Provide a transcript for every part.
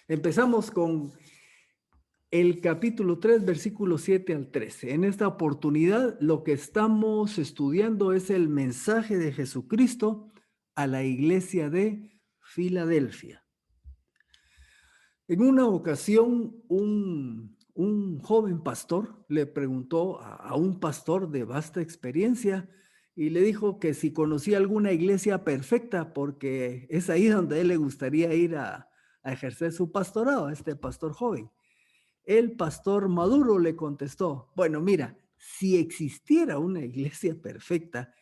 Empezamos con el capítulo 3, versículo 7 al 13. En esta oportunidad, lo que estamos estudiando es el mensaje de Jesucristo a la iglesia de Filadelfia. En una ocasión, un joven pastor le preguntó a un pastor de vasta experiencia y le dijo que si conocía alguna iglesia perfecta, porque es ahí donde él le gustaría ir a ejercer su pastorado, a este pastor joven. El pastor Maduro le contestó, bueno, mira, si existiera una iglesia perfecta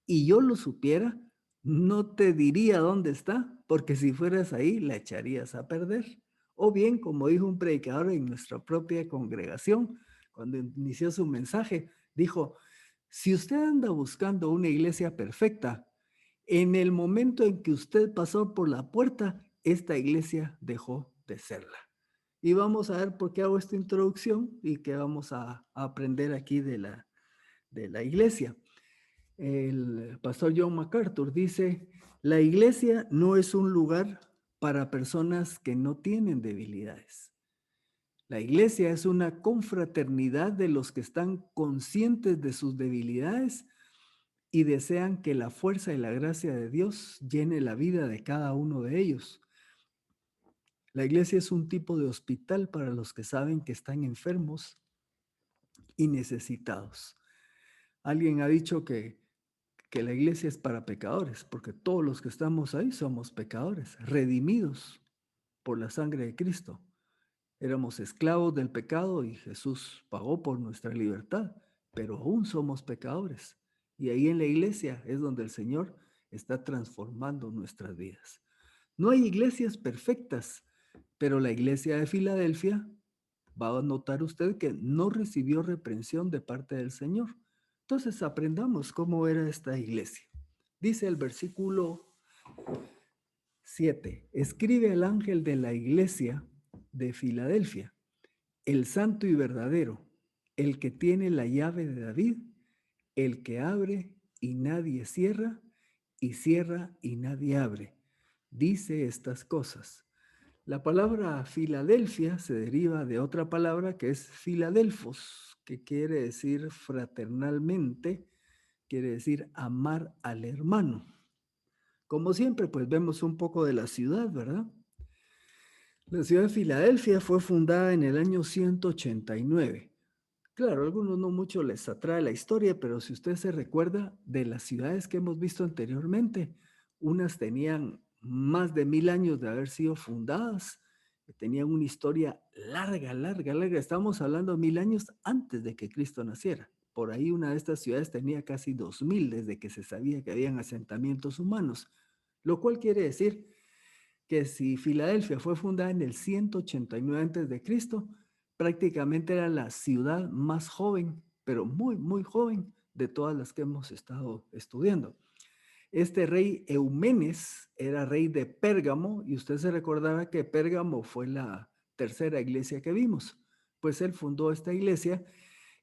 y yo lo supiera, no te diría dónde está, porque si fueras ahí la echarías a perder. O bien, como dijo un predicador en nuestra propia congregación, cuando inició su mensaje, dijo, si usted anda buscando una iglesia perfecta, en el momento en que usted pasó por la puerta, esta iglesia dejó de serla. Y vamos a ver por qué hago esta introducción y qué vamos a aprender aquí de la iglesia. El pastor John MacArthur dice, la iglesia no es un lugar para personas que no tienen debilidades. La iglesia es una confraternidad de los que están conscientes de sus debilidades y desean que la fuerza y la gracia de Dios llene la vida de cada uno de ellos. La iglesia es un tipo de hospital para los que saben que están enfermos y necesitados. Alguien ha dicho que la iglesia es para pecadores, porque todos los que estamos ahí somos pecadores, redimidos por la sangre de Cristo. Éramos esclavos del pecado y Jesús pagó por nuestra libertad, pero aún somos pecadores. Y ahí en la iglesia es donde el Señor está transformando nuestras vidas. No hay iglesias perfectas, pero la iglesia de Filadelfia, va a notar usted que no recibió reprensión de parte del Señor. Entonces aprendamos cómo era esta iglesia. Dice el versículo 7, escribe al ángel de la iglesia de Filadelfia, el santo y verdadero, el que tiene la llave de David, el que abre y nadie cierra, y cierra y nadie abre. Dice estas cosas. La palabra Filadelfia se deriva de otra palabra que es Filadelfos, que quiere decir fraternalmente, quiere decir amar al hermano. Como siempre, pues vemos un poco de la ciudad, ¿verdad? La ciudad de Filadelfia fue fundada en el año 189. Claro, a algunos no mucho les atrae la historia, pero si usted se recuerda de las ciudades que hemos visto anteriormente, unas tenían más de 1000 años de haber sido fundadas, tenían una historia larga, larga, larga. Estamos hablando de 1000 años antes de que Cristo naciera. Por ahí una de estas ciudades tenía casi 2000 desde que se sabía que habían asentamientos humanos, lo cual quiere decir que si Filadelfia fue fundada en el 189 antes de Cristo, prácticamente era la ciudad más joven, pero muy, muy joven de todas las que hemos estado estudiando. Este rey Eumenes era rey de Pérgamo y usted se recordará que Pérgamo fue la tercera iglesia que vimos. Pues él fundó esta iglesia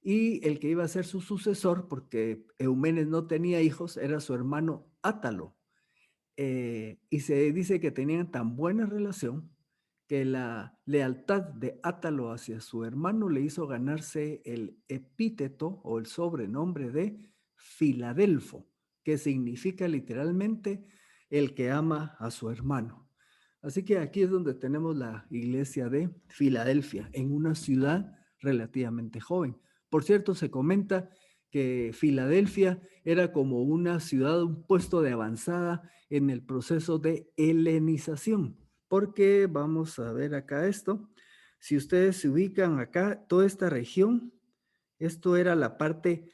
y el que iba a ser su sucesor, porque Eumenes no tenía hijos, era su hermano Átalo. Y se dice que tenían tan buena relación que la lealtad de Átalo hacia su hermano le hizo ganarse el epíteto o el sobrenombre de Filadelfo, que significa literalmente el que ama a su hermano. Así que aquí es donde tenemos la iglesia de Filadelfia, en una ciudad relativamente joven. Por cierto, se comenta que Filadelfia era como una ciudad, un puesto de avanzada en el proceso de helenización, porque vamos a ver acá esto. Si ustedes se ubican acá, toda esta región, esto era la parte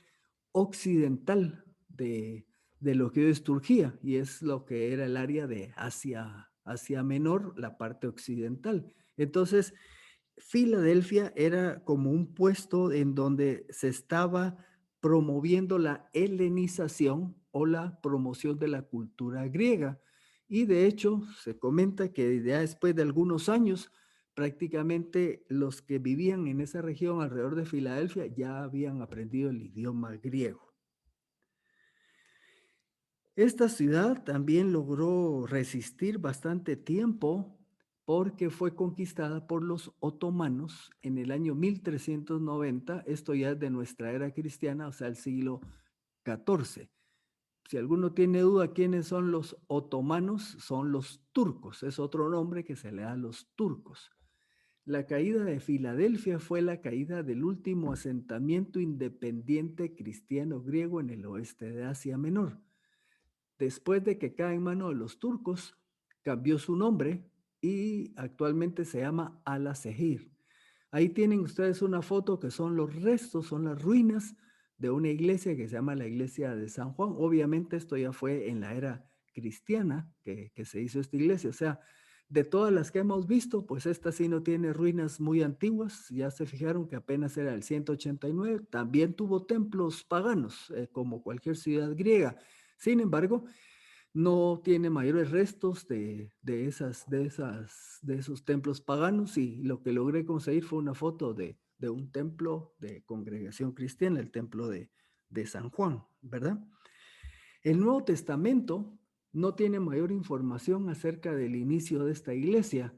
occidental de lo que hoy es Turquía y es lo que era el área de Asia Menor, la parte occidental. Entonces, Filadelfia era como un puesto en donde se estaba promoviendo la helenización o la promoción de la cultura griega. Y de hecho, se comenta que ya después de algunos años, prácticamente los que vivían en esa región alrededor de Filadelfia ya habían aprendido el idioma griego. Esta ciudad también logró resistir bastante tiempo porque fue conquistada por los otomanos en el año 1390. Esto ya es de nuestra era cristiana, o sea, el siglo XIV. Si alguno tiene duda quiénes son los otomanos, son los turcos. Es otro nombre que se le da a los turcos. La caída de Filadelfia fue la caída del último asentamiento independiente cristiano griego en el oeste de Asia Menor. Después de que cae en manos de los turcos, cambió su nombre y actualmente se llama Al-Azehir. Ahí tienen ustedes una foto que son los restos, son las ruinas de una iglesia que se llama la iglesia de San Juan. Obviamente esto ya fue en la era cristiana que se hizo esta iglesia. O sea, de todas las que hemos visto, pues esta sí no tiene ruinas muy antiguas. Ya se fijaron que apenas era el 189. También tuvo templos paganos, como cualquier ciudad griega. Sin embargo, no tiene mayores restos de esos templos paganos, y lo que logré conseguir fue una foto de un templo de congregación cristiana, el templo de San Juan, ¿verdad? El Nuevo Testamento no tiene mayor información acerca del inicio de esta iglesia,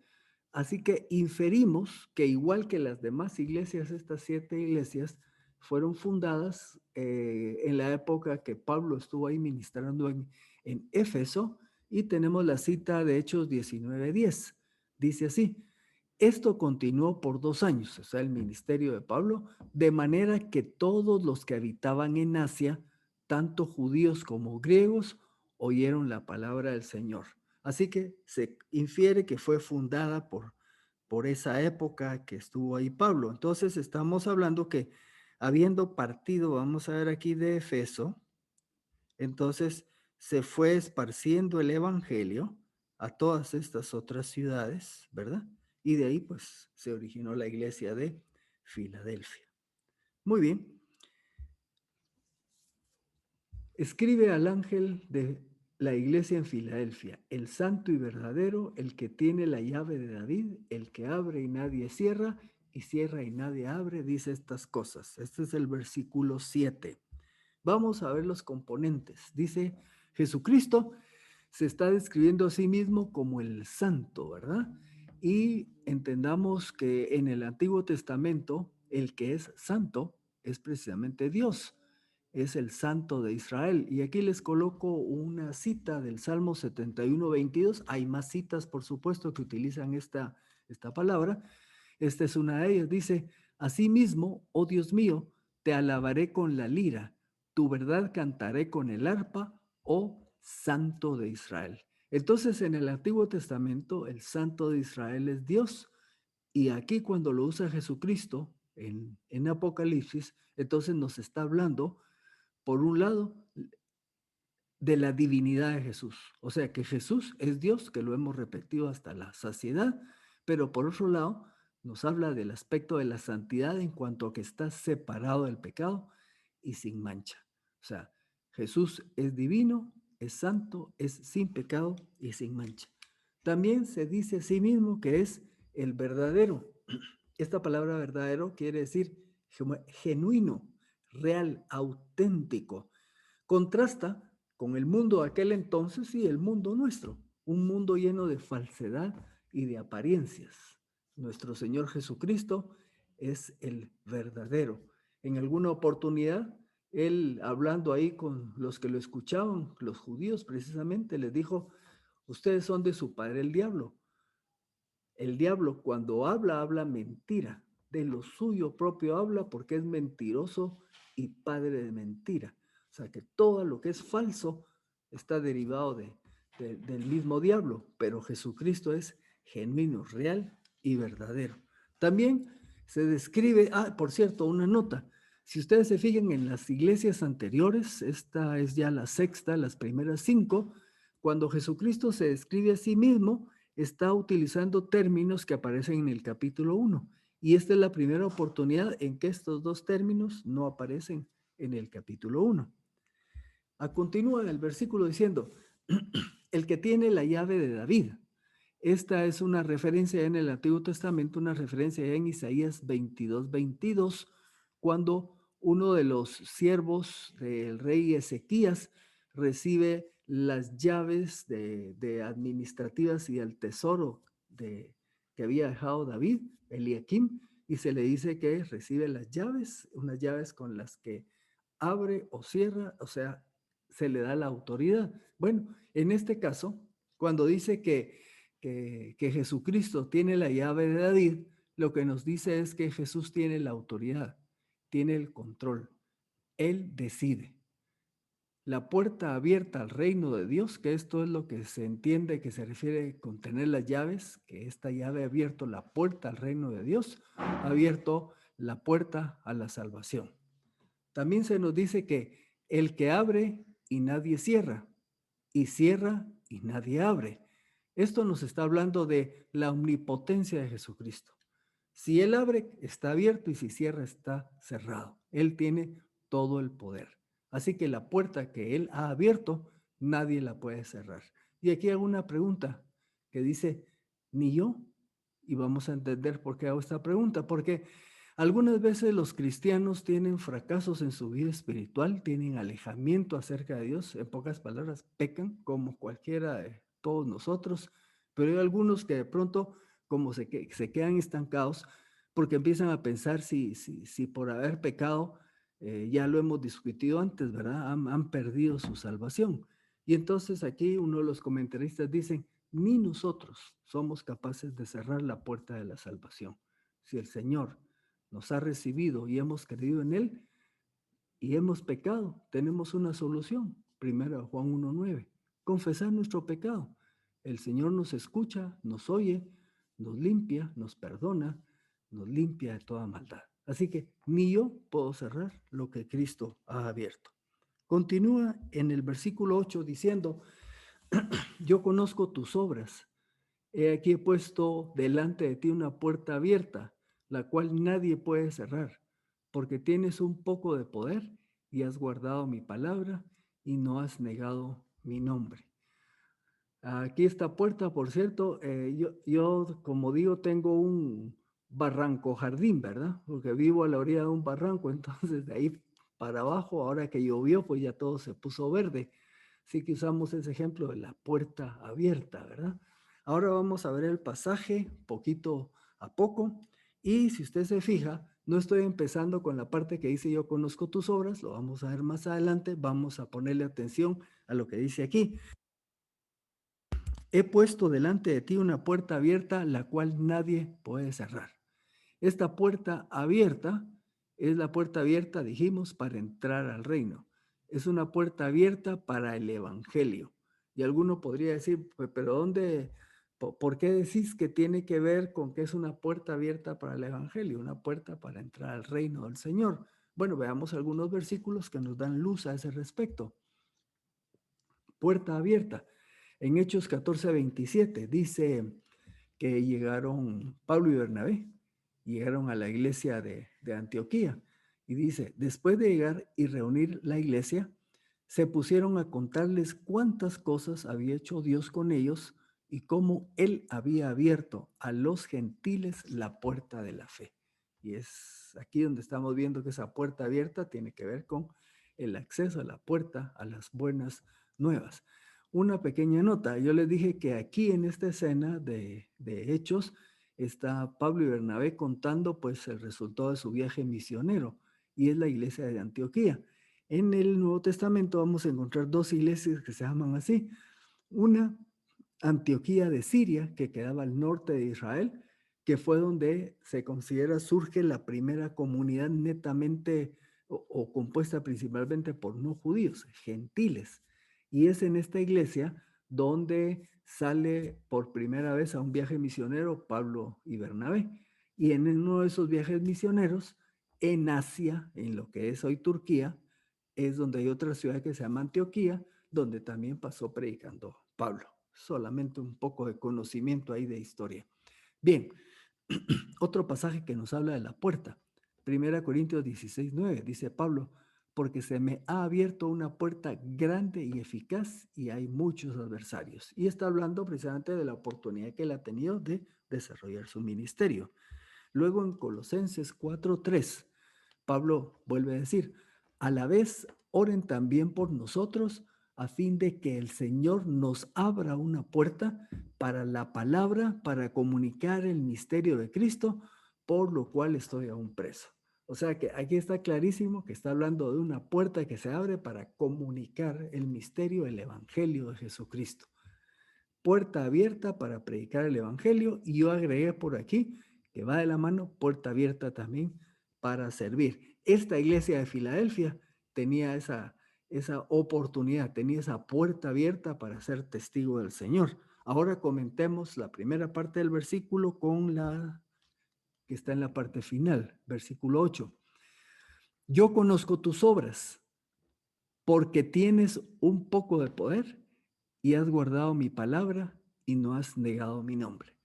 así que inferimos que igual que las demás iglesias, estas 7 iglesias fueron fundadas en la época que Pablo estuvo ahí ministrando en Éfeso, y tenemos la cita de Hechos 19:10. Dice así: esto continuó por 2 años, o sea, el ministerio de Pablo, de manera que todos los que habitaban en Asia, tanto judíos como griegos, oyeron la palabra del Señor. Así que se infiere que fue fundada por esa época que estuvo ahí Pablo. Entonces estamos hablando que habiendo partido, vamos a ver aquí, de Efeso, entonces se fue esparciendo el evangelio a todas estas otras ciudades, ¿verdad? Y de ahí pues se originó la iglesia de Filadelfia. Muy bien. Escribe al ángel de la iglesia en Filadelfia: el santo y verdadero, el que tiene la llave de David, el que abre y nadie cierra, y cierra y nadie abre, dice estas cosas. Este es el versículo 7. Vamos a ver los componentes. Dice: Jesucristo se está describiendo a sí mismo como el santo, ¿verdad? Y entendamos que en el Antiguo Testamento el que es santo es precisamente Dios, es el santo de Israel. Y aquí les coloco una cita del Salmo 71:22. Hay más citas, por supuesto, que utilizan esta palabra. Esta es una de ellas. Dice: asimismo, oh Dios mío, te alabaré con la lira, tu verdad cantaré con el arpa, oh Santo de Israel. Entonces, en el Antiguo Testamento, el Santo de Israel es Dios, y aquí cuando lo usa Jesucristo en Apocalipsis, entonces nos está hablando, por un lado, de la divinidad de Jesús. O sea, que Jesús es Dios, que lo hemos repetido hasta la saciedad, pero por otro lado, nos habla del aspecto de la santidad en cuanto a que está separado del pecado y sin mancha. O sea, Jesús es divino, es santo, es sin pecado y sin mancha. También se dice a sí mismo que es el verdadero. Esta palabra verdadero quiere decir genuino, real, auténtico. Contrasta con el mundo de aquel entonces y el mundo nuestro, un mundo lleno de falsedad y de apariencias. Nuestro Señor Jesucristo es el verdadero. En alguna oportunidad, él, hablando ahí con los que lo escuchaban, los judíos precisamente, les dijo: ustedes son de su padre el diablo. El diablo, cuando habla, habla mentira. De lo suyo propio habla, porque es mentiroso y padre de mentira. O sea que todo lo que es falso está derivado del mismo diablo, pero Jesucristo es genuino, real y verdadero. También se describe, por cierto, una nota. Si ustedes se fijan en las iglesias anteriores, esta es ya la sexta, las primeras 5, cuando Jesucristo se describe a sí mismo, está utilizando términos que aparecen en el capítulo 1. Y esta es la primera oportunidad en que estos dos términos no aparecen en el capítulo 1. Continúa el versículo diciendo: el que tiene la llave de David. Esta es una referencia en el Antiguo Testamento, una referencia en Isaías 22:22, cuando uno de los siervos del rey Ezequías recibe las llaves de administrativas y del tesoro que había dejado David, Eliakim, y se le dice que recibe las llaves, unas llaves con las que abre o cierra, o sea, se le da la autoridad. Bueno, en este caso, cuando dice que Jesucristo tiene la llave de David, lo que nos dice es que Jesús tiene la autoridad, tiene el control, Él decide. La puerta abierta al reino de Dios, que esto es lo que se entiende que se refiere con tener las llaves, que esta llave ha abierto la puerta al reino de Dios, ha abierto la puerta a la salvación. También se nos dice que el que abre y nadie cierra, y cierra y nadie abre. Esto nos está hablando de la omnipotencia de Jesucristo. Si Él abre, está abierto, y si cierra, está cerrado. Él tiene todo el poder. Así que la puerta que Él ha abierto, nadie la puede cerrar. Y aquí hago una pregunta que dice, ni yo. Y vamos a entender por qué hago esta pregunta. Porque algunas veces los cristianos tienen fracasos en su vida espiritual, tienen alejamiento acerca de Dios. En pocas palabras, pecan como cualquiera de todos nosotros. Pero hay algunos que de pronto, como se quedan estancados, porque empiezan a pensar si por haber pecado, ya lo hemos discutido antes, ¿verdad? Han perdido su salvación. Y entonces aquí uno de los comentaristas dicen, ni nosotros somos capaces de cerrar la puerta de la salvación. Si el Señor nos ha recibido y hemos creído en Él y hemos pecado, tenemos una solución. Primero Juan 1:9, confesar nuestro pecado. El Señor nos escucha, nos oye, nos limpia, nos perdona, nos limpia de toda maldad. Así que ni yo puedo cerrar lo que Cristo ha abierto. Continúa en el versículo 8 diciendo, yo conozco tus obras. He aquí he puesto delante de ti una puerta abierta, la cual nadie puede cerrar, porque tienes un poco de poder y has guardado mi palabra y no has negado mi nombre. Aquí esta puerta, por cierto, yo, como digo, tengo un barranco jardín, ¿verdad? Porque vivo a la orilla de un barranco, entonces de ahí para abajo, ahora que llovió, pues ya todo se puso verde. Así que usamos ese ejemplo de la puerta abierta, ¿verdad? Ahora vamos a ver el pasaje poquito a poco. Y si usted se fija, no estoy empezando con la parte que dice yo conozco tus obras, lo vamos a ver más adelante, vamos a ponerle atención a lo que dice aquí. He puesto delante de ti una puerta abierta, la cual nadie puede cerrar. Esta puerta abierta es la puerta abierta, dijimos, para entrar al reino. Es una puerta abierta para el evangelio. Y alguno podría decir, pero ¿dónde, por qué decís que tiene que ver con que es una puerta abierta para el evangelio, una puerta para entrar al reino del Señor? Bueno, veamos algunos versículos que nos dan luz a ese respecto. Puerta abierta. En Hechos 14:27 dice que llegaron Pablo y Bernabé, llegaron a la iglesia de Antioquía. Y dice, después de llegar y reunir la iglesia, se pusieron a contarles cuántas cosas había hecho Dios con ellos y cómo Él había abierto a los gentiles la puerta de la fe. Y es aquí donde estamos viendo que esa puerta abierta tiene que ver con el acceso a la puerta a las buenas nuevas. Una pequeña nota, yo les dije que aquí en esta escena de Hechos está Pablo y Bernabé contando pues el resultado de su viaje misionero y es la iglesia de Antioquía. En el Nuevo Testamento vamos a encontrar dos iglesias que se llaman así. Una, Antioquía de Siria, que quedaba al norte de Israel, que fue donde se considera surge la primera comunidad netamente o compuesta principalmente por no judíos, gentiles. Y es en esta iglesia donde sale por primera vez a un viaje misionero Pablo y Bernabé. Y en uno de esos viajes misioneros, en Asia, en lo que es hoy Turquía, es donde hay otra ciudad que se llama Antioquía, donde también pasó predicando Pablo. Solamente un poco de conocimiento ahí de historia. Bien, otro pasaje que nos habla de la puerta. 1 Corintios 16:9, dice Pablo, porque se me ha abierto una puerta grande y eficaz y hay muchos adversarios. Y está hablando precisamente de la oportunidad que él ha tenido de desarrollar su ministerio. Luego en Colosenses 4:3, Pablo vuelve a decir, a la vez oren también por nosotros, a fin de que el Señor nos abra una puerta para la palabra, para comunicar el misterio de Cristo, por lo cual estoy aún preso. O sea que aquí está clarísimo que está hablando de una puerta que se abre para comunicar el misterio, el evangelio de Jesucristo. Puerta abierta para predicar el evangelio, y yo agregué por aquí que va de la mano puerta abierta también para servir. Esta iglesia de Filadelfia tenía esa oportunidad, tenía esa puerta abierta para ser testigo del Señor. Ahora comentemos la primera parte del versículo con la que está en la parte final, versículo 8. Yo conozco tus obras, porque tienes un poco de poder y has guardado mi palabra y no has negado mi nombre.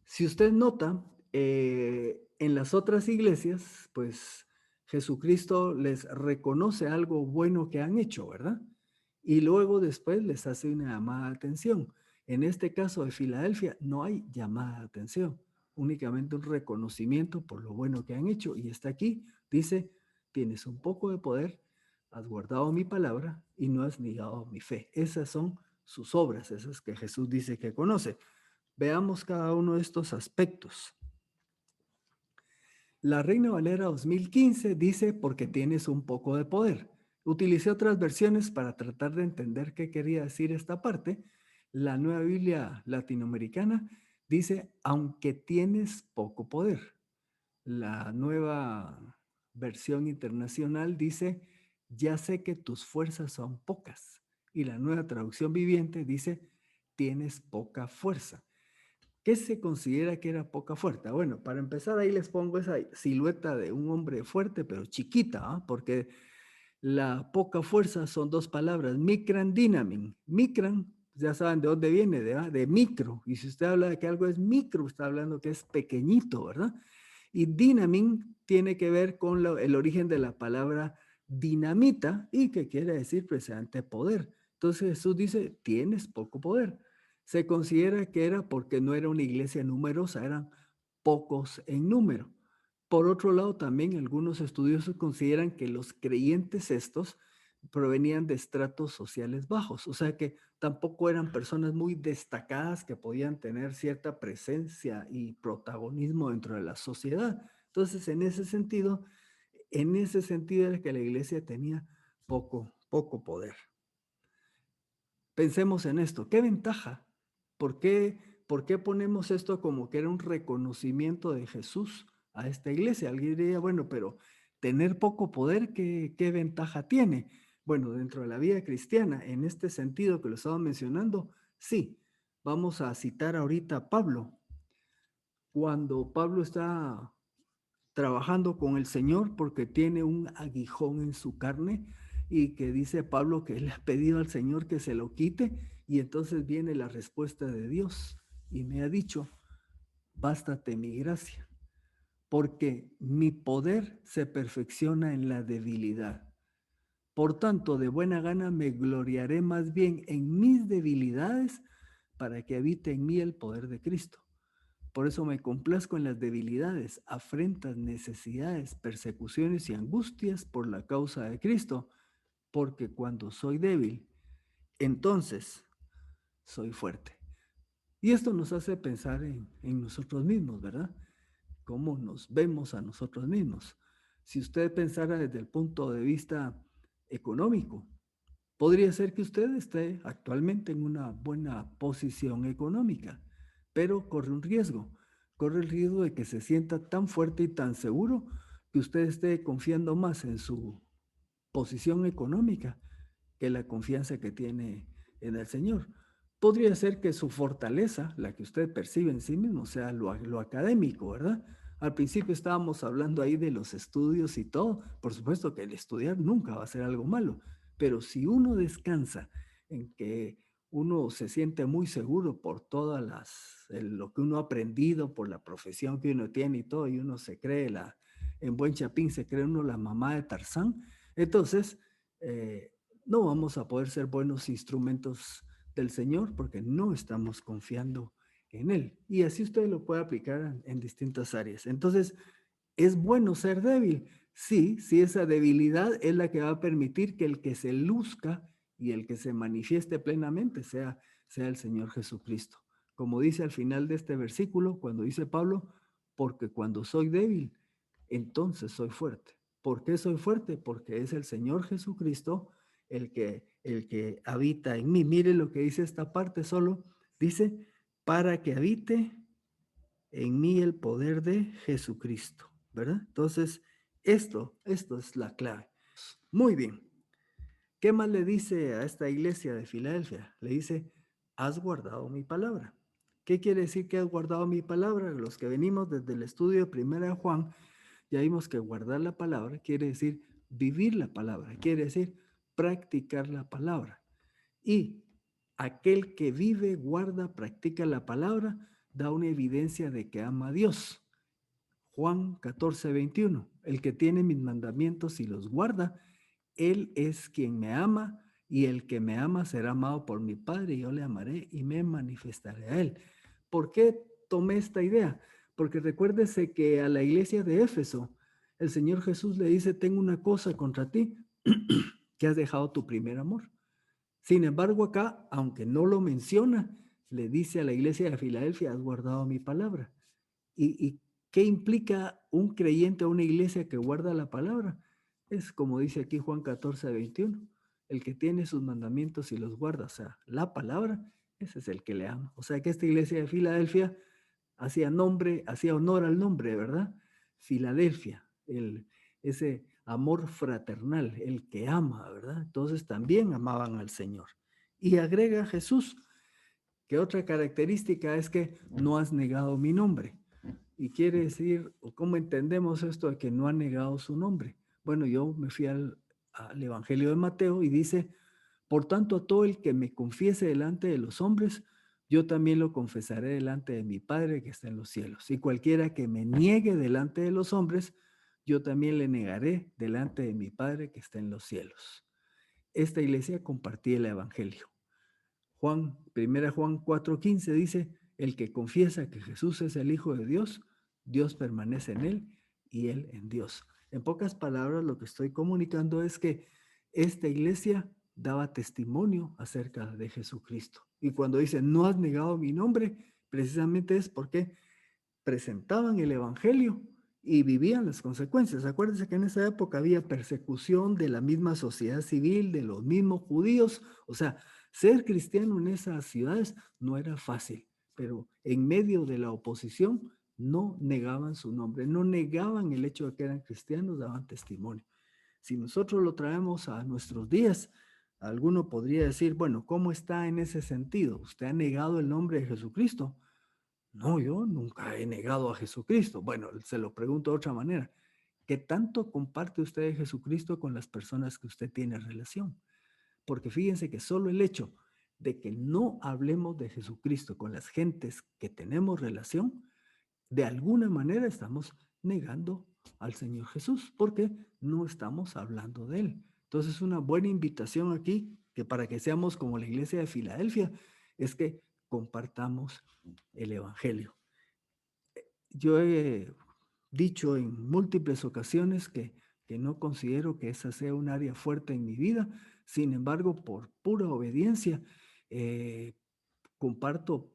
Si usted nota, en las otras iglesias, pues Jesucristo les reconoce algo bueno que han hecho, ¿verdad? Y luego después les hace una llamada de atención. En este caso de Filadelfia no hay llamada de atención, únicamente un reconocimiento por lo bueno que han hecho. Y está aquí, dice, tienes un poco de poder, has guardado mi palabra y no has negado mi fe. Esas son sus obras, esas que Jesús dice que conoce. Veamos cada uno de estos aspectos. La Reina Valera 2015 dice porque tienes un poco de poder. Utilicé otras versiones para tratar de entender qué quería decir esta parte. La Nueva Biblia Latinoamericana dice aunque tienes poco poder. La nueva versión internacional dice ya sé que tus fuerzas son pocas. Y la nueva traducción viviente dice tienes poca fuerza. ¿Qué se considera que era poca fuerza? Bueno, para empezar ahí les pongo esa silueta de un hombre fuerte pero chiquita, ¿eh? Porque la poca fuerza son dos palabras, micran, dynamin. Micran, ya saben de dónde viene, de micro. Y si usted habla de que algo es micro, está hablando que es pequeñito, ¿verdad? Y dynamin tiene que ver con el origen de la palabra dinamita y que quiere decir precisamente poder. Entonces Jesús dice, tienes poco poder. Se considera que era porque no era una iglesia numerosa, eran pocos en número. Por otro lado, también algunos estudiosos consideran que los creyentes estos provenían de estratos sociales bajos, o sea que tampoco eran personas muy destacadas que podían tener cierta presencia y protagonismo dentro de la sociedad. Entonces, en ese sentido era que la iglesia tenía poco poder. Pensemos en esto, ¿qué ventaja? ¿Por qué ponemos esto como que era un reconocimiento de Jesús a esta iglesia? Alguien diría, bueno, pero tener poco poder, ¿qué ventaja tiene? Bueno, dentro de la vida cristiana, en este sentido que lo estaba mencionando, sí. Vamos a citar ahorita a Pablo. Cuando Pablo está trabajando con el Señor porque tiene un aguijón en su carne y que dice Pablo que le ha pedido al Señor que se lo quite, y entonces viene la respuesta de Dios y me ha dicho, bástate mi gracia, porque mi poder se perfecciona en la debilidad. Por tanto, de buena gana me gloriaré más bien en mis debilidades para que habite en mí el poder de Cristo. Por eso me complazco en las debilidades, afrentas, necesidades, persecuciones y angustias por la causa de Cristo, porque cuando soy débil, entonces soy fuerte. Y esto nos hace pensar en nosotros mismos, ¿verdad? Cómo nos vemos a nosotros mismos. Si usted pensara desde el punto de vista económico, podría ser que usted esté actualmente en una buena posición económica, pero corre el riesgo de que se sienta tan fuerte y tan seguro que usted esté confiando más en su posición económica que la confianza que tiene en el Señor. Podría ser que su fortaleza, la que usted percibe en sí mismo, sea lo académico, ¿verdad? Al principio estábamos hablando ahí de los estudios y todo. Por supuesto que el estudiar nunca va a ser algo malo, pero si uno descansa en que uno se siente muy seguro por todas lo que uno ha aprendido, por la profesión que uno tiene y todo, y uno se cree en buen chapín, se cree uno la mamá de Tarzán, entonces no vamos a poder ser buenos instrumentos del Señor porque no estamos confiando en Él. Y así usted lo puede aplicar en distintas áreas. Entonces, ¿es bueno ser débil? Sí, esa debilidad es la que va a permitir que el que se luzca y el que se manifieste plenamente sea el Señor Jesucristo. Como dice al final de este versículo, cuando dice Pablo, porque cuando soy débil, entonces soy fuerte. ¿Por qué soy fuerte? Porque es el Señor Jesucristo el que habita en mí. Mire lo que dice esta parte solo. Dice, para que habite en mí el poder de Jesucristo, ¿verdad? Entonces, esto es la clave. Muy bien. ¿Qué más le dice a esta iglesia de Filadelfia? Le dice, has guardado mi palabra. ¿Qué quiere decir que has guardado mi palabra? Los que venimos desde el estudio de Primera de Juan, ya vimos que guardar la palabra quiere decir vivir la palabra, quiere decir practicar la palabra. Y aquel que vive, guarda, practica la palabra, da una evidencia de que ama a Dios. Juan 14:21, el que tiene mis mandamientos y los guarda, él es quien me ama, y el que me ama será amado por mi Padre, y yo le amaré y me manifestaré a él. ¿Por qué tomé esta idea? Porque recuérdese que a la iglesia de Éfeso, el Señor Jesús le dice, tengo una cosa contra ti, que has dejado tu primer amor. Sin embargo, acá, aunque no lo menciona, le dice a la iglesia de Filadelfia, has guardado mi palabra. ¿Y qué implica un creyente o una iglesia que guarda la palabra? Es como dice aquí Juan 14:21, el que tiene sus mandamientos y los guarda, o sea, la palabra, ese es el que le ama. O sea que esta iglesia de Filadelfia hacía honor al nombre, ¿verdad? Filadelfia, ese amor fraternal, el que ama, ¿verdad? Entonces también amaban al Señor. Y agrega Jesús que otra característica es que no has negado mi nombre. Y quiere decir, ¿cómo entendemos esto de que no ha negado su nombre? Bueno, yo me fui al Evangelio de Mateo y dice, por tanto, a todo el que me confiese delante de los hombres, yo también lo confesaré delante de mi Padre que está en los cielos. Y cualquiera que me niegue delante de los hombres, yo también le negaré delante de mi Padre que está en los cielos. Esta iglesia compartía el Evangelio. Primera Juan 4:15 dice, el que confiesa que Jesús es el Hijo de Dios, Dios permanece en él y él en Dios. En pocas palabras, lo que estoy comunicando es que esta iglesia daba testimonio acerca de Jesucristo. Y cuando dice, no has negado mi nombre, precisamente es porque presentaban el Evangelio y vivían las consecuencias. Acuérdense que en esa época había persecución de la misma sociedad civil, de los mismos judíos. O sea, ser cristiano en esas ciudades no era fácil, pero en medio de la oposición no negaban su nombre, no negaban el hecho de que eran cristianos, daban testimonio. Si nosotros lo traemos a nuestros días, alguno podría decir, bueno, ¿cómo está en ese sentido? ¿Usted ha negado el nombre de Jesucristo? No, yo nunca he negado a Jesucristo. Bueno, se lo pregunto de otra manera. ¿Qué tanto comparte usted de Jesucristo con las personas que usted tiene relación? Porque fíjense que solo el hecho de que no hablemos de Jesucristo con las gentes que tenemos relación, de alguna manera estamos negando al Señor Jesús, porque no estamos hablando de Él. Entonces, una buena invitación aquí, que para que seamos como la iglesia de Filadelfia, es que compartamos el Evangelio. Yo he dicho en múltiples ocasiones que no considero que esa sea un área fuerte en mi vida. Sin embargo, por pura obediencia, comparto,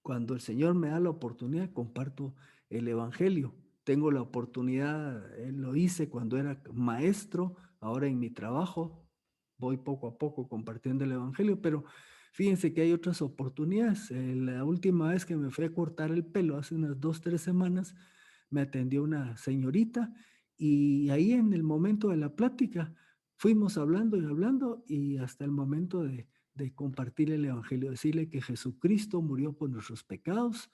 cuando el Señor me da la oportunidad, comparto el Evangelio. Tengo la oportunidad, lo hice cuando era maestro, ahora en mi trabajo voy poco a poco compartiendo el Evangelio, pero fíjense que hay otras oportunidades. La última vez que me fui a cortar el pelo, hace unas 2, 3 semanas, me atendió una señorita y ahí en el momento de la plática fuimos hablando y hablando y hasta el momento de compartir el Evangelio, decirle que Jesucristo murió por nuestros pecados,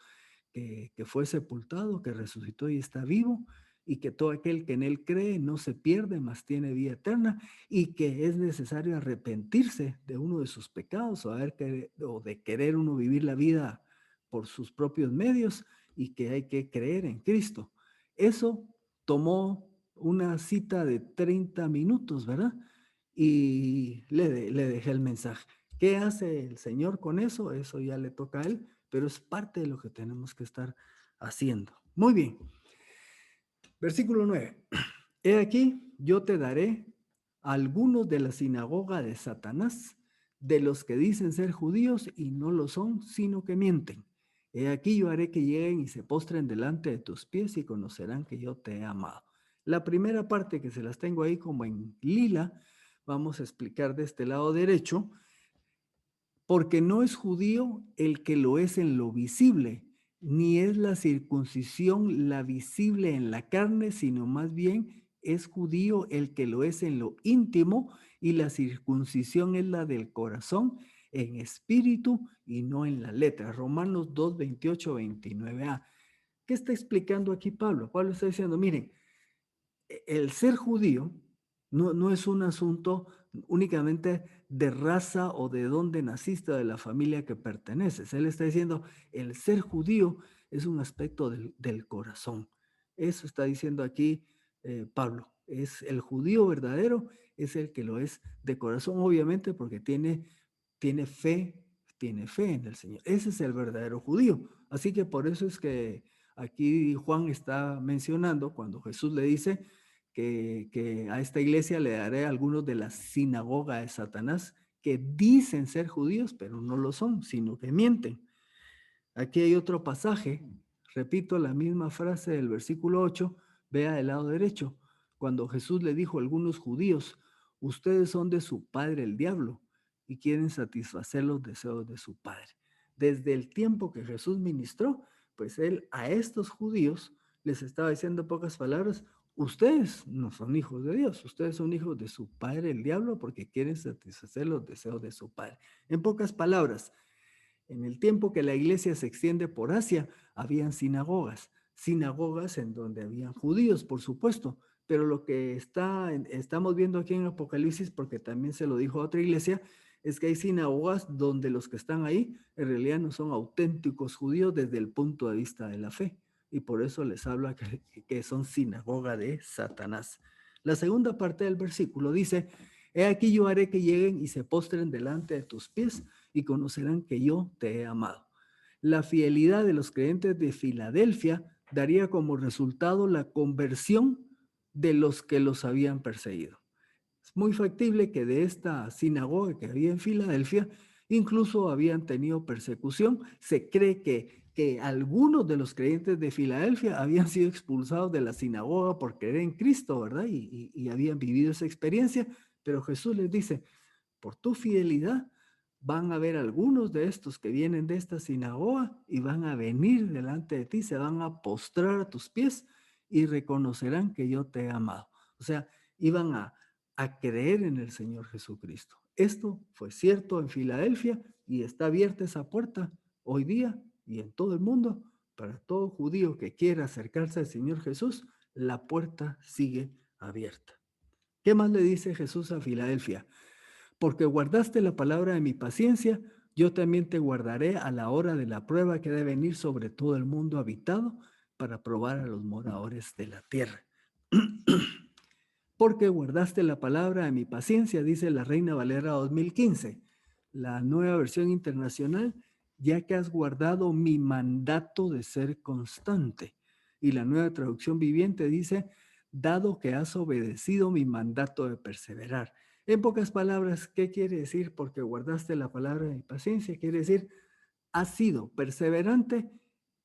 que fue sepultado, que resucitó y está vivo, y que todo aquel que en él cree no se pierde, mas tiene vida eterna, y que es necesario arrepentirse de uno de sus pecados o de querer uno vivir la vida por sus propios medios, y que hay que creer en Cristo. Eso tomó una cita de 30 minutos, ¿verdad? Y le dejé el mensaje. ¿Qué hace el Señor con eso? Eso ya le toca a Él, pero es parte de lo que tenemos que estar haciendo. Muy bien. Versículo 9. He aquí, yo te daré algunos de la sinagoga de Satanás, de los que dicen ser judíos y no lo son, sino que mienten. He aquí yo haré que lleguen y se postren delante de tus pies y conocerán que yo te he amado. La primera parte, que se las tengo ahí como en lila, vamos a explicar de este lado derecho, porque no es judío el que lo es en lo visible, ni es la circuncisión la visible en la carne, sino más bien es judío el que lo es en lo íntimo, y la circuncisión es la del corazón, en espíritu y no en la letra. Romanos 2, 28, 29a. ¿Qué está explicando aquí Pablo? Pablo está diciendo, miren, el ser judío no es un asunto únicamente de raza o de dónde naciste, de la familia que perteneces. Él está diciendo, el ser judío es un aspecto del corazón. Eso está diciendo aquí Pablo. Es el judío verdadero, es el que lo es de corazón, obviamente, porque tiene fe en el Señor. Ese es el verdadero judío. Así que por eso es que aquí Juan está mencionando cuando Jesús le dice que a esta iglesia le daré a algunos de la sinagoga de Satanás que dicen ser judíos, pero no lo son, sino que mienten. Aquí hay otro pasaje, repito la misma frase del versículo 8, vea del lado derecho, cuando Jesús le dijo a algunos judíos, ustedes son de su padre el diablo y quieren satisfacer los deseos de su padre. Desde el tiempo que Jesús ministró, pues él a estos judíos les estaba diciendo en pocas palabras, ustedes no son hijos de Dios, ustedes son hijos de su padre el diablo porque quieren satisfacer los deseos de su padre. En pocas palabras, en el tiempo que la iglesia se extiende por Asia, habían sinagogas en donde habían judíos, por supuesto, pero lo que estamos viendo aquí en Apocalipsis, porque también se lo dijo a otra iglesia, es que hay sinagogas donde los que están ahí en realidad no son auténticos judíos desde el punto de vista de la fe, y por eso les habla que son sinagoga de Satanás. La segunda parte del versículo dice, he aquí yo haré que lleguen y se postren delante de tus pies y conocerán que yo te he amado. La fidelidad de los creyentes de Filadelfia daría como resultado la conversión de los que los habían perseguido. Es muy factible que de esta sinagoga que había en Filadelfia incluso habían tenido persecución. Se cree que algunos de los creyentes de Filadelfia habían sido expulsados de la sinagoga por creer en Cristo, ¿verdad? Y habían vivido esa experiencia, pero Jesús les dice, por tu fidelidad van a ver algunos de estos que vienen de esta sinagoga y van a venir delante de ti, se van a postrar a tus pies y reconocerán que yo te he amado. O sea, iban a creer en el Señor Jesucristo. Esto fue cierto en Filadelfia y está abierta esa puerta hoy día y en todo el mundo para todo judío que quiera acercarse al Señor Jesús. La puerta sigue abierta. ¿Qué más le dice Jesús a Filadelfia? Porque guardaste la palabra de mi paciencia, yo también te guardaré a la hora de la prueba que debe venir sobre todo el mundo habitado para probar a los moradores de la tierra. Porque guardaste la palabra de mi paciencia, dice la Reina Valera 2015, la nueva versión internacional, ya que has guardado mi mandato de ser constante. Y la nueva traducción viviente dice, dado que has obedecido mi mandato de perseverar. En pocas palabras, ¿qué quiere decir? Porque guardaste la palabra de mi paciencia, quiere decir, has sido perseverante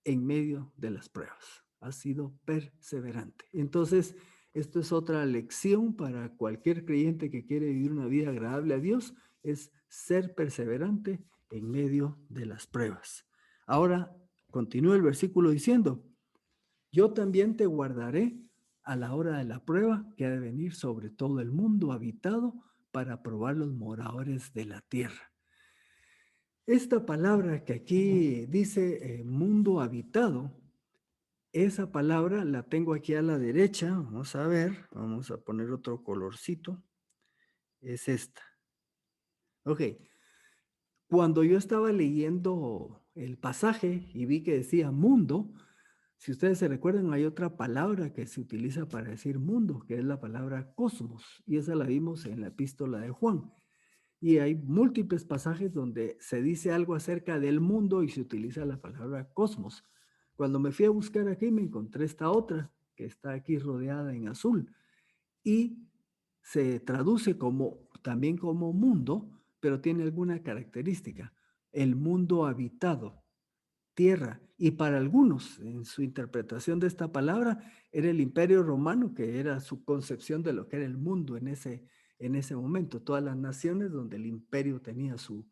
en medio de las pruebas. Has sido perseverante. Entonces, esto es otra lección para cualquier creyente que quiere vivir una vida agradable a Dios, es ser perseverante en medio de las pruebas. Ahora, continúa el versículo diciendo, yo también te guardaré a la hora de la prueba que ha de venir sobre todo el mundo habitado para probar los moradores de la tierra. Esta palabra que aquí dice mundo habitado, esa palabra la tengo aquí a la derecha. Vamos a ver, vamos a poner otro colorcito. Es esta. Ok. Cuando yo estaba leyendo el pasaje y vi que decía mundo, si ustedes se recuerdan, hay otra palabra que se utiliza para decir mundo, que es la palabra cosmos, y esa la vimos en la epístola de Juan. Y hay múltiples pasajes donde se dice algo acerca del mundo y se utiliza la palabra cosmos. Cuando me fui a buscar aquí me encontré esta otra que está aquí rodeada en azul y se traduce también como mundo, pero tiene alguna característica. El mundo habitado, tierra. Y para algunos, en su interpretación de esta palabra, era el Imperio Romano, que era su concepción de lo que era el mundo en ese momento, todas las naciones donde el imperio tenía su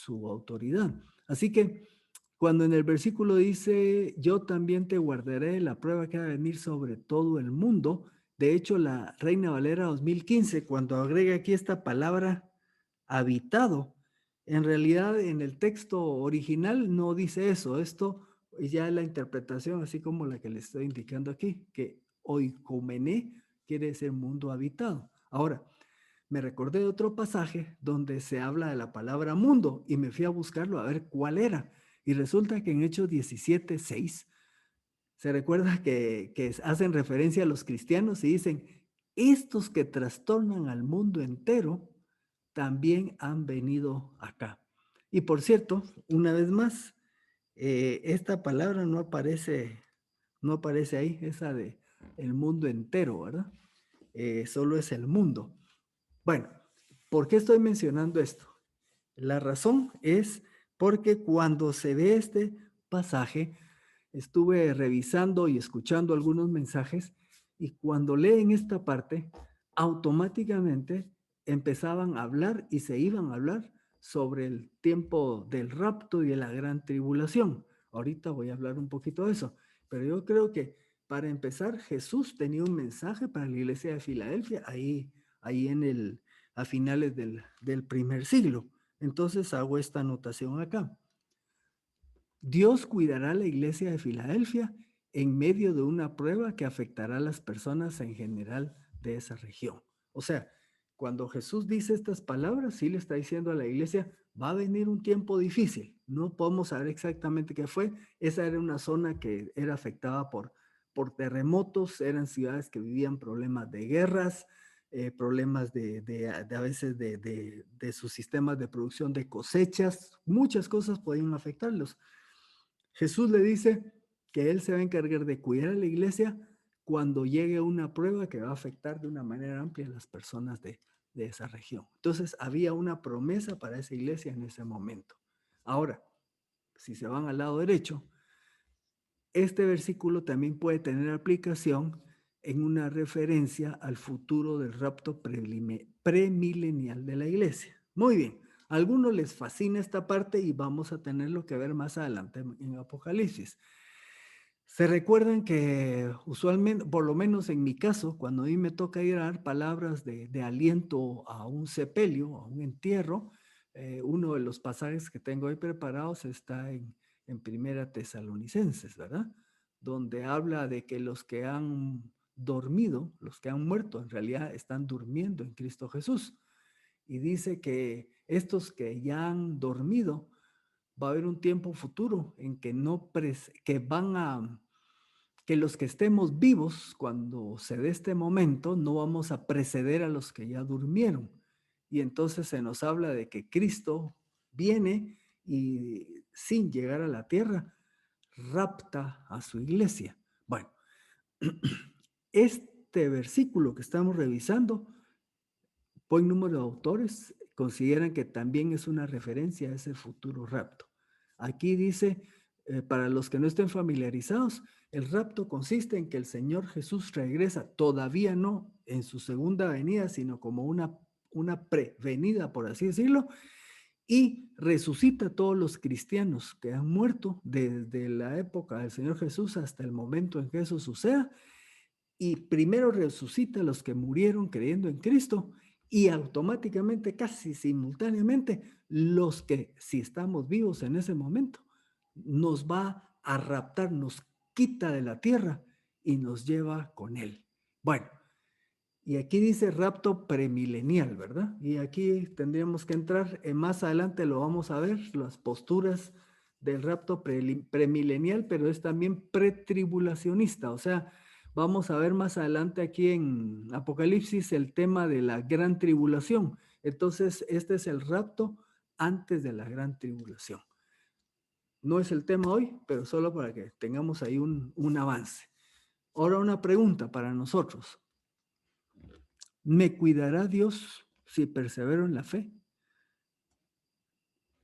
autoridad. Así que cuando en el versículo dice, yo también te guardaré la prueba que va a venir sobre todo el mundo, de hecho la Reina Valera 2015, cuando agrega aquí esta palabra habitado, en realidad en el texto original no dice eso, esto ya es la interpretación así como la que le estoy indicando aquí, que oikomené quiere decir mundo habitado. Ahora, me recordé de otro pasaje donde se habla de la palabra mundo y me fui a buscarlo a ver cuál era. Y resulta que en Hechos 17:6 se recuerda que hacen referencia a los cristianos y dicen, estos que trastornan al mundo entero también han venido acá. Y por cierto, una vez más, esta palabra no aparece ahí, esa de el mundo entero, ¿verdad? Solo es el mundo. Bueno, ¿por qué estoy mencionando esto? La razón es porque cuando se ve este pasaje, estuve revisando y escuchando algunos mensajes y cuando leen esta parte, automáticamente empezaban a hablar y se iban a hablar sobre el tiempo del rapto y de la gran tribulación. Ahorita voy a hablar un poquito de eso, pero yo creo que para empezar, Jesús tenía un mensaje para la iglesia de Filadelfia ahí a finales del primer siglo. Entonces hago esta anotación acá. Dios cuidará a la iglesia de Filadelfia en medio de una prueba que afectará a las personas en general de esa región. O sea, cuando Jesús dice estas palabras, sí le está diciendo a la iglesia, va a venir un tiempo difícil. No podemos saber exactamente qué fue. Esa era una zona que era afectada por terremotos, eran ciudades que vivían problemas de guerras, problemas a veces de sus sistemas de producción de cosechas. Muchas cosas podían afectarlos. Jesús le dice que Él se va a encargar de cuidar a la iglesia cuando llegue una prueba que va a afectar de una manera amplia a las personas de esa región. Entonces había una promesa para esa iglesia en ese momento. Ahora, si se van al lado derecho, este versículo también puede tener aplicación en una referencia al futuro del rapto premilenial de la iglesia. Muy bien, a algunos les fascina esta parte y vamos a tenerlo que ver más adelante en Apocalipsis. Se recuerdan que usualmente, por lo menos en mi caso, cuando a mí me toca ir a dar palabras de aliento a un sepelio, a un entierro, uno de los pasajes que tengo ahí preparados está en Primera Tesalonicenses, ¿verdad? Donde habla de que los que han dormido, los que han muerto, en realidad están durmiendo en Cristo Jesús. Y dice que estos que ya han dormido, va a haber un tiempo futuro en que que los que estemos vivos cuando se dé este momento no vamos a preceder a los que ya durmieron. Y entonces se nos habla de que Cristo viene y sin llegar a la tierra rapta a su iglesia. Bueno, este versículo que estamos revisando, buen número de autores consideran que también es una referencia a ese futuro rapto. Aquí dice, para los que no estén familiarizados, el rapto consiste en que el Señor Jesús regresa, todavía no en su segunda venida, sino como una prevenida, por así decirlo, y resucita a todos los cristianos que han muerto desde la época del Señor Jesús hasta el momento en que eso suceda, y primero resucita a los que murieron creyendo en Cristo y automáticamente, casi simultáneamente, los que, si estamos vivos en ese momento, nos va a raptar, nos quita de la tierra y nos lleva con él. Bueno, y aquí dice rapto premilenial, ¿verdad? Y aquí tendríamos que entrar, más adelante lo vamos a ver, las posturas del rapto premilenial, pero es también pretribulacionista, o sea, vamos a ver más adelante aquí en Apocalipsis el tema de la gran tribulación. Entonces, este es el rapto antes de la gran tribulación. No es el tema hoy, pero solo para que tengamos ahí un avance. Ahora una pregunta para nosotros. ¿Me cuidará Dios si persevero en la fe?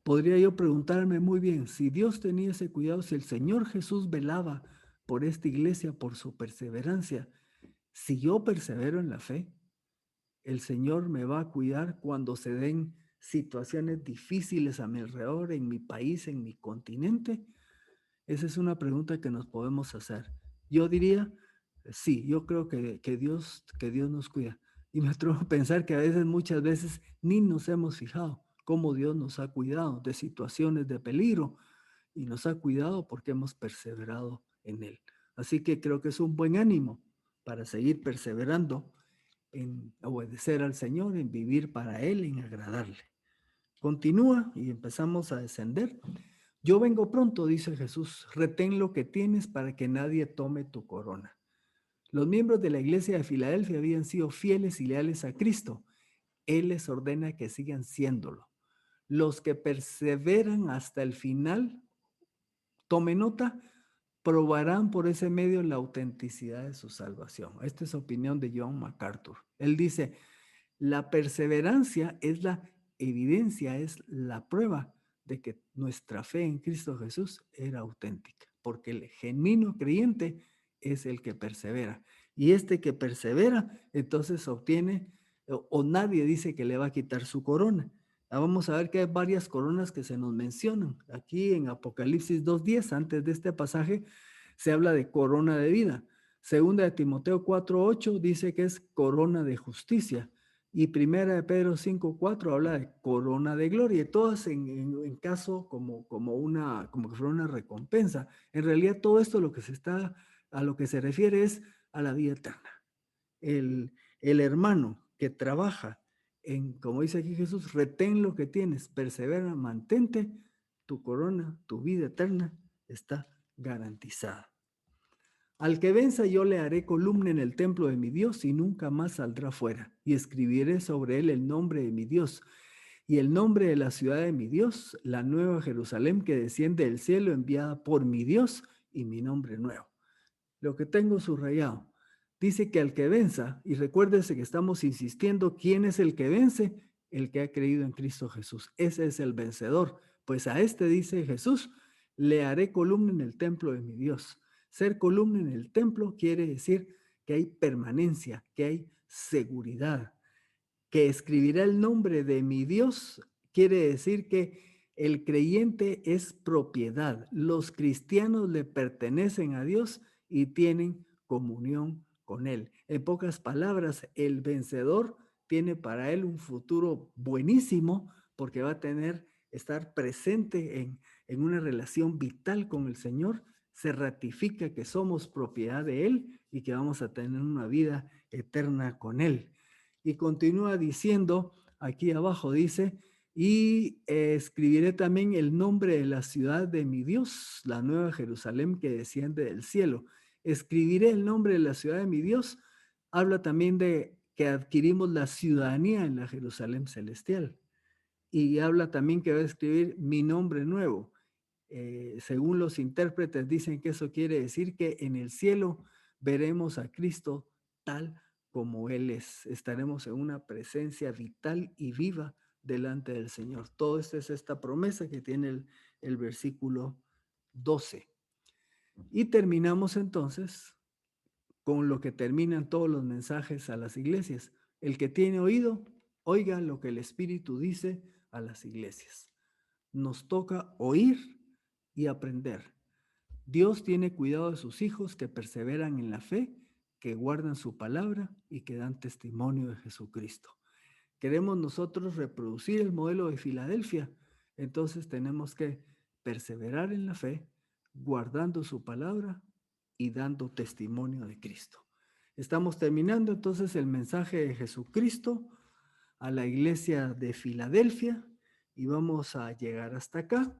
Podría yo preguntarme muy bien, si Dios tenía ese cuidado, si el Señor Jesús velaba por esta iglesia, por su perseverancia, si yo persevero en la fe, el Señor me va a cuidar cuando se den situaciones difíciles a mi alrededor, en mi país, en mi continente. Esa es una pregunta que nos podemos hacer. Yo diría, sí, yo creo que Dios nos cuida. Y me atrevo a pensar que a veces, muchas veces, ni nos hemos fijado cómo Dios nos ha cuidado de situaciones de peligro y nos ha cuidado porque hemos perseverado en Él. Así que creo que es un buen ánimo para seguir perseverando en obedecer al Señor, en vivir para Él, en agradarle. Continúa y empezamos a descender. Yo vengo pronto, dice Jesús, retén lo que tienes para que nadie tome tu corona. Los miembros de la iglesia de Filadelfia habían sido fieles y leales a Cristo. Él les ordena que sigan siéndolo. Los que perseveran hasta el final, tome nota, probarán por ese medio la autenticidad de su salvación. Esta es opinión de John MacArthur. Él dice, la perseverancia es la evidencia, es la prueba de que nuestra fe en Cristo Jesús era auténtica, porque el genuino creyente es el que persevera. Y este que persevera, entonces obtiene, o nadie dice que le va a quitar su corona. Vamos a ver que hay varias coronas que se nos mencionan. Aquí en Apocalipsis 2:10, antes de este pasaje, se habla de corona de vida. Segunda de Timoteo 4:8 dice que es corona de justicia. Y primera de Pedro 5:4 habla de corona de gloria. Y todas en caso como que fuera una recompensa. En realidad todo esto a lo que se refiere es a la vida eterna. El hermano que trabaja como dice aquí Jesús, retén lo que tienes, persevera, mantente, tu corona, tu vida eterna está garantizada. Al que venza yo le haré columna en el templo de mi Dios y nunca más saldrá fuera. Y escribiré sobre él el nombre de mi Dios y el nombre de la ciudad de mi Dios, la nueva Jerusalén que desciende del cielo enviada por mi Dios y mi nombre nuevo. Lo que tengo subrayado. Dice que al que venza, y recuérdese que estamos insistiendo, ¿quién es el que vence? El que ha creído en Cristo Jesús. Ese es el vencedor. Pues a este dice Jesús, le haré columna en el templo de mi Dios. Ser columna en el templo quiere decir que hay permanencia, que hay seguridad. Que escribirá el nombre de mi Dios quiere decir que el creyente es propiedad. Los cristianos le pertenecen a Dios y tienen comunión con Él. En pocas palabras, el vencedor tiene para él un futuro buenísimo porque va a estar presente en una relación vital con el Señor. Se ratifica que somos propiedad de Él y que vamos a tener una vida eterna con Él. Y continúa diciendo, aquí abajo dice, y escribiré también el nombre de la ciudad de mi Dios, la nueva Jerusalén que desciende del cielo. Escribiré el nombre de la ciudad de mi Dios. Habla también de que adquirimos la ciudadanía en la Jerusalén celestial. Y habla también que va a escribir mi nombre nuevo. Según los intérpretes dicen que eso quiere decir que en el cielo veremos a Cristo tal como Él es. Estaremos en una presencia vital y viva delante del Señor. Todo esto es esta promesa que tiene el versículo 12. Y terminamos entonces con lo que terminan todos los mensajes a las iglesias. El que tiene oído, oiga lo que el Espíritu dice a las iglesias. Nos toca oír y aprender. Dios tiene cuidado de sus hijos que perseveran en la fe, que guardan su palabra y que dan testimonio de Jesucristo. Queremos nosotros reproducir el modelo de Filadelfia, entonces tenemos que perseverar en la fe, guardando su palabra y dando testimonio de Cristo. Estamos terminando entonces el mensaje de Jesucristo a la iglesia de Filadelfia y vamos a llegar hasta acá.